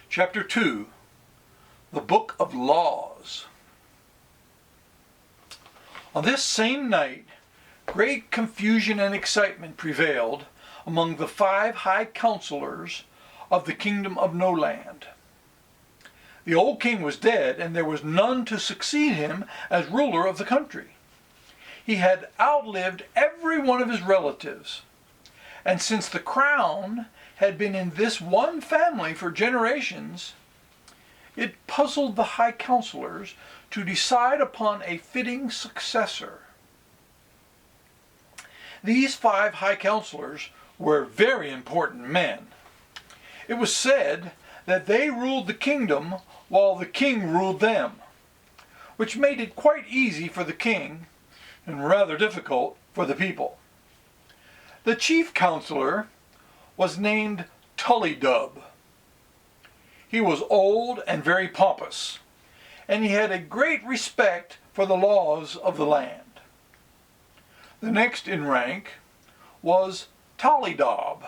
Chapter 2, the Book of Laws. On this same night, great confusion and excitement prevailed among the 5 high counselors of the kingdom of No Land. The old king was dead, and there was none to succeed him as ruler of the country. He had outlived every one of his relatives, and since the crown had been in this one family for generations, it puzzled the high counselors to decide upon a fitting successor. These 5 high counselors were very important men. It was said that they ruled the kingdom while the king ruled them, which made it quite easy for the king and rather difficult for the people. The chief counselor was named Tullydub. He was old and very pompous, and he had a great respect for the laws of the land. The next in rank was Tollydob,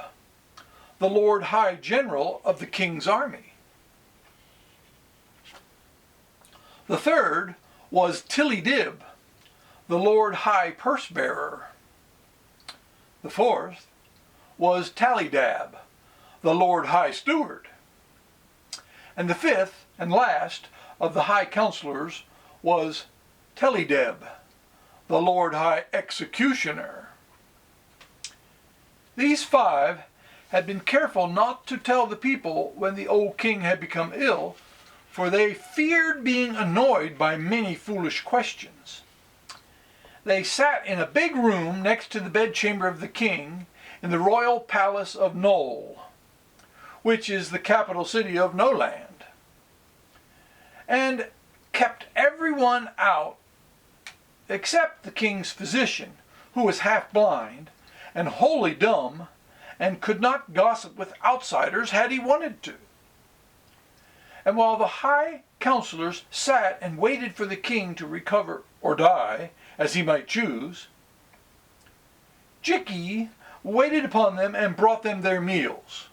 the Lord High General of the king's army. The third was Tillydib, the Lord High Purse Bearer. The fourth was Tallydab, the Lord High Steward. And the fifth and last of the high counselors was Tellydeb, the Lord High Executioner. These 5 had been careful not to tell the people when the old king had become ill, for they feared being annoyed by many foolish questions. They sat in a big room next to the bedchamber of the king in the royal palace of Knoll, which is the capital city of No Land, and kept everyone out except the king's physician, who was half blind and wholly dumb and could not gossip with outsiders had he wanted to. And while the high counselors sat and waited for the king to recover or die, as he might choose, ZIXI waited upon them and brought them their meals.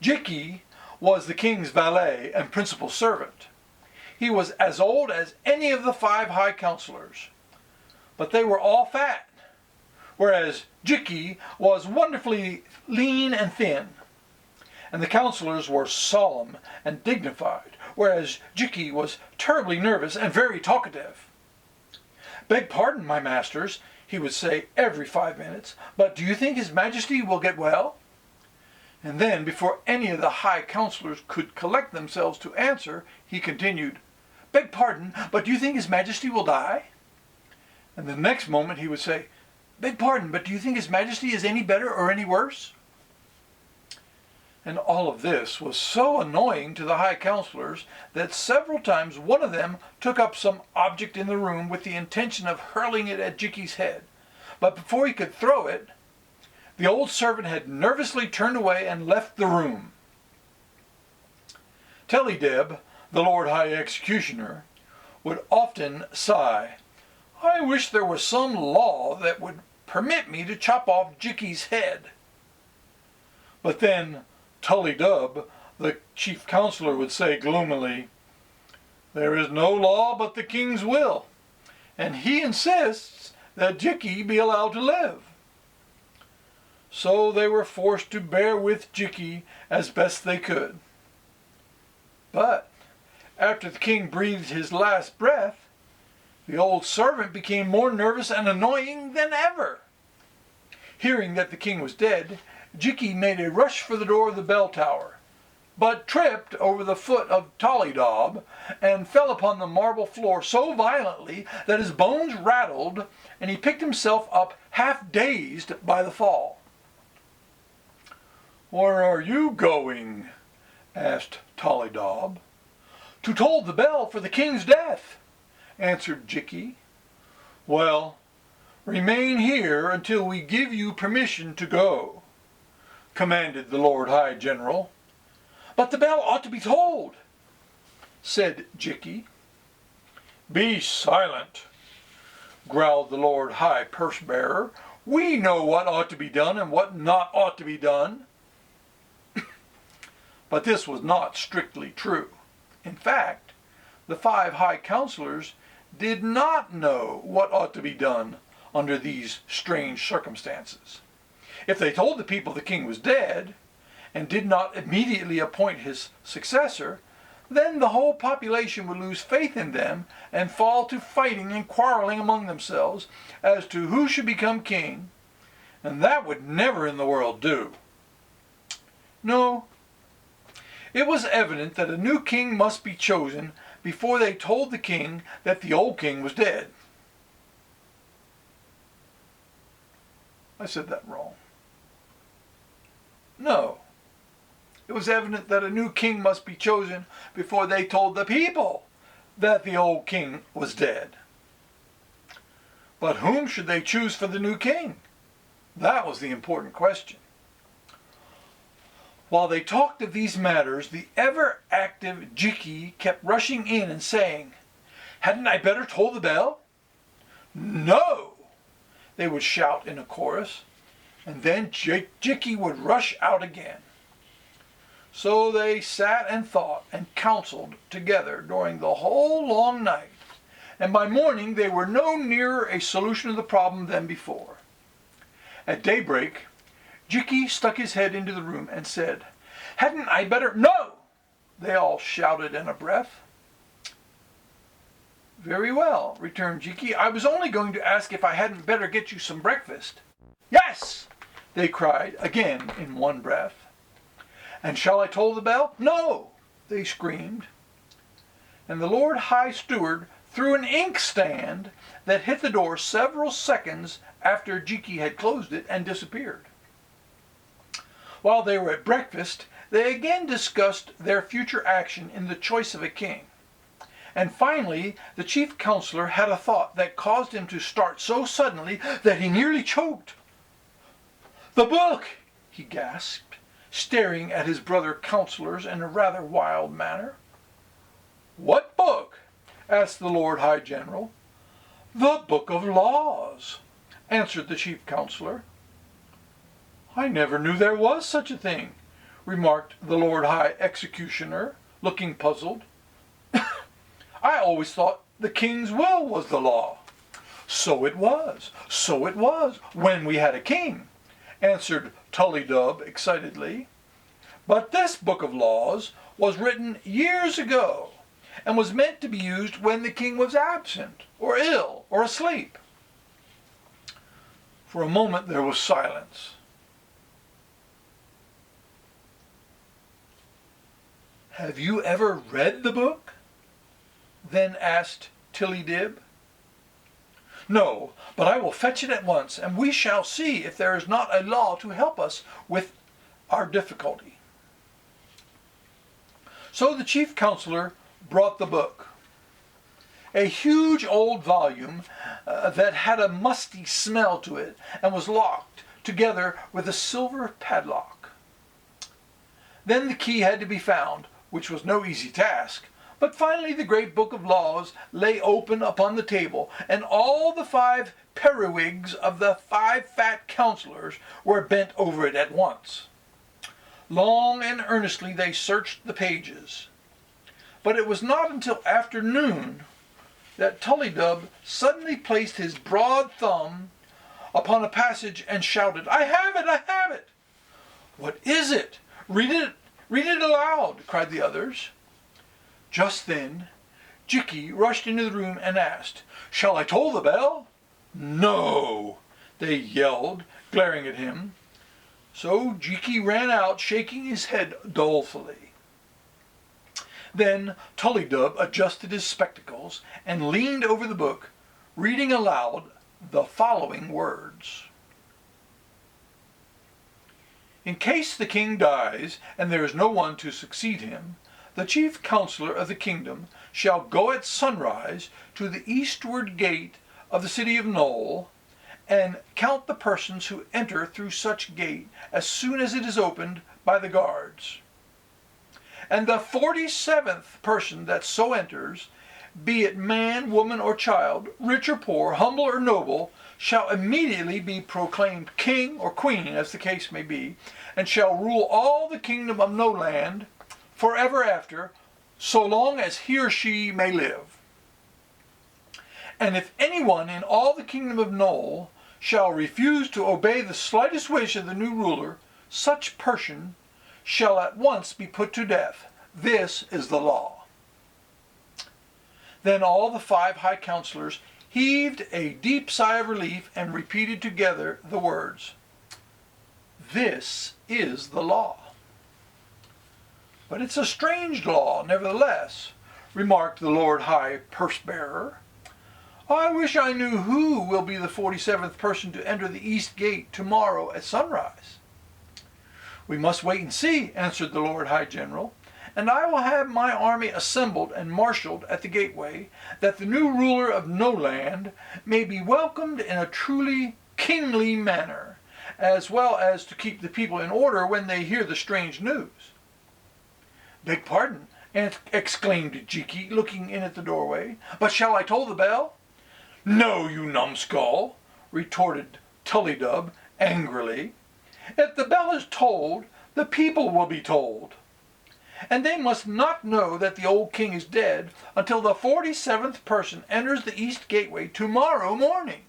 ZIXI was the king's valet and principal servant. He was as old as any of the 5 high counselors, but they were all fat, whereas ZIXI was wonderfully lean and thin, and the counselors were solemn and dignified, whereas ZIXI was terribly nervous and very talkative. "Beg pardon, my masters," he would say every 5 minutes, "but do you think His Majesty will get well?" And then, before any of the high counselors could collect themselves to answer, he continued, "Beg pardon, but do you think His Majesty will die?" And the next moment he would say, "Beg pardon, but do you think His Majesty is any better or any worse?" And all of this was so annoying to the high counselors that several times one of them took up some object in the room with the intention of hurling it at ZIXI's head. But before he could throw it, the old servant had nervously turned away and left the room. Tellydeb, the Lord High Executioner, would often sigh, "I wish there was some law that would permit me to chop off ZIXI's head." But then Tullydub, the chief counselor, would say gloomily, "There is no law but the king's will, and he insists that ZIXI be allowed to live." So they were forced to bear with ZIXI as best they could. But after the king breathed his last breath, the old servant became more nervous and annoying than ever. Hearing that the king was dead, ZIXI made a rush for the door of the bell tower, but tripped over the foot of Tollydob and fell upon the marble floor so violently that his bones rattled, and he picked himself up half dazed by the fall. "Where are you going?" asked Tollydob. "To toll the bell for the king's death," answered ZIXI. "Well, remain here until we give you permission to go," commanded the Lord High General. "But the bell ought to be tolled," said ZIXI. "Be silent," growled the Lord High Purse Bearer. "We know what ought to be done and what not ought to be done." But this was not strictly true. In fact, the 5 high counselors did not know what ought to be done under these strange circumstances. If they told the people the king was dead, and did not immediately appoint his successor, then the whole population would lose faith in them and fall to fighting and quarreling among themselves as to who should become king, and that would never in the world do. No, it was evident that a new king must be chosen before they told the king that the old king was dead. I said that wrong. No. It was evident that a new king must be chosen before they told the people that the old king was dead. But whom should they choose for the new king? That was the important question. While they talked of these matters, the ever-active ZIXI kept rushing in and saying, "Hadn't I better toll the bell?" "No!" they would shout in a chorus, and then ZIXI would rush out again. So they sat and thought and counseled together during the whole long night, and by morning they were no nearer a solution of the problem than before. At daybreak, ZIXI stuck his head into the room and said, "Hadn't I better—" "No!" they all shouted in a breath. "Very well," returned ZIXI. "I was only going to ask if I hadn't better get you some breakfast." "Yes!" they cried again in one breath. "And shall I toll the bell?" "No!" they screamed. And the Lord High Steward threw an inkstand that hit the door several seconds after ZIXI had closed it and disappeared. While they were at breakfast, they again discussed their future action in the choice of a king. And finally, the chief counselor had a thought that caused him to start so suddenly that he nearly choked. "The book!" he gasped, staring at his brother counselors in a rather wild manner. "What book?" asked the Lord High General. "The Book of Laws," answered the chief counselor. "I never knew there was such a thing," remarked the Lord High Executioner, looking puzzled. "I always thought the king's will was the law." So it was, when we had a king," answered Tullydub excitedly. "But this book of laws was written years ago, and was meant to be used when the king was absent, or ill, or asleep." For a moment there was silence. "Have you ever read the book?" then asked Tillydib. "No, but I will fetch it at once, and we shall see if there is not a law to help us with our difficulty." So the chief counselor brought the book, a huge old volume that had a musty smell to it and was locked together with a silver padlock. Then the key had to be found, which was no easy task. But finally the great book of laws lay open upon the table, and all the 5 periwigs of the 5 fat counselors were bent over it at once. Long and earnestly they searched the pages. But it was not until afternoon that Tullydub suddenly placed his broad thumb upon a passage and shouted, "I have it! I have it!" "What is it? Read it aloud!" cried the others. Just then, ZIXI rushed into the room and asked, "Shall I toll the bell?" "No!" they yelled, glaring at him. So ZIXI ran out, shaking his head dolefully. Then Tullydub adjusted his spectacles and leaned over the book, reading aloud the following words. "In case the king dies and there is no one to succeed him, the chief counselor of the kingdom shall go at sunrise to the eastward gate of the city of Knoll, and count the persons who enter through such gate as soon as it is opened by the guards. And the 47th person that so enters, be it man, woman, or child, rich or poor, humble or noble, shall immediately be proclaimed king or queen, as the case may be, and shall rule all the kingdom of No Land forever after, so long as he or she may live. And if anyone in all the kingdom of Knoll shall refuse to obey the slightest wish of the new ruler, such person shall at once be put to death. This is the law. Then all the 5 high counselors heaved a deep sigh of relief and repeated together the words, "This is the law." "But it's a strange law, nevertheless," remarked the Lord High Purse-bearer. "I wish I knew who will be the 47th person to enter the East Gate tomorrow at sunrise." "We must wait and see," answered the Lord High General, "and I will have my army assembled and marshaled at the gateway, that the new ruler of No Land may be welcomed in a truly kingly manner, as well as to keep the people in order when they hear the strange news." "Beg pardon," exclaimed ZIXI, looking in at the doorway, "but shall I toll the bell?" "No, you numbskull," retorted Tullydub angrily. "If the bell is tolled, the people will be told. And they must not know that the old king is dead until the 47th person enters the East Gateway tomorrow morning."